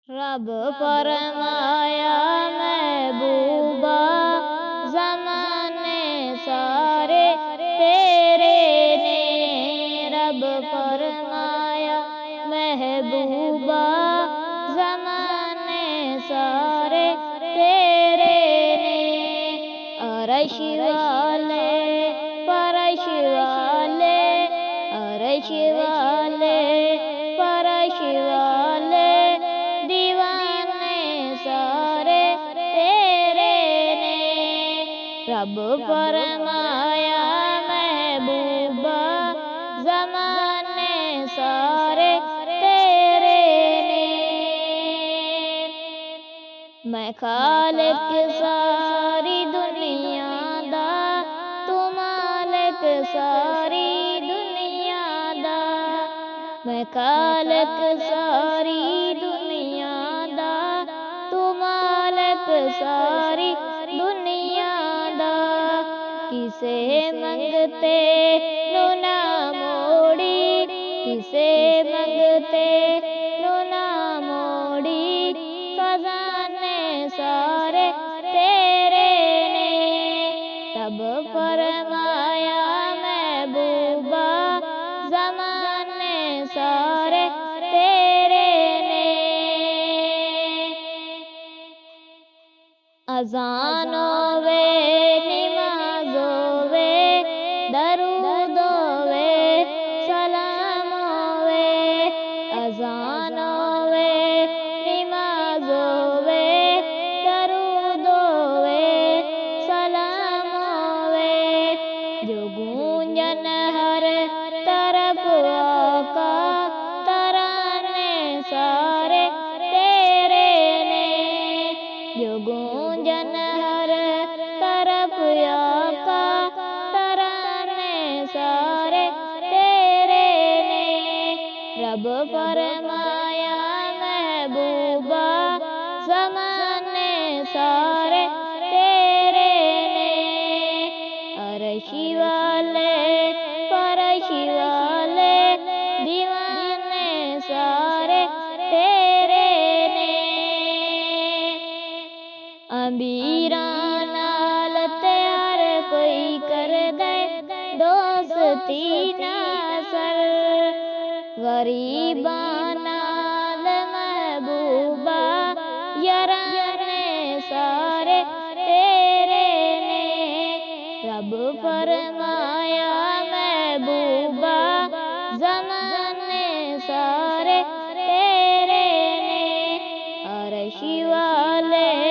رب فرمایا محبوبہ زمانے سارے تیرے نے، رب فرمایا محبوبہ زمانے سارے تیرے نے، عرش والے فرش والے، عرش والے فرش والے دیوانے سارے تیرے نے، رب فرمایا محبوبہ زمانے سارے تیرے نے، میں خالق ساری دنیا دا، تو مالک ساری دنیا دا، میں خالق ساری دنیا دا، تو مالک ساری دنیا دا، کسے منگتے نو نہ موڑی، کسے منگتے نو نہ موڑی، خزانے سارے تیرے نے، رب فرمایا محبوبہ زمانے سارے تیرے نے، اذان ہووے نماز ہووے درود ہووے سلام ہووے، اذان ہووے نماز ہووے درود ہووے سلام ہووے، جو گونجن ہر طرف آقا ترانے سارے تیرے نے، جو گونجن ہر طرف آقا ترانے سارے تیرے نے، رب فرمایا محبوبہ زمانے سارے تیرے نے، عرش والے فرش والے دیوانے سارے تیرے نے، امبیراں نال ہر کوئی کر دے دوستی ناصر، غریباں نال محبوبہ یارانے سارے تیرے نے، رب فرمایا محبوبہ زمانے سارے تیرے نے، عرش والے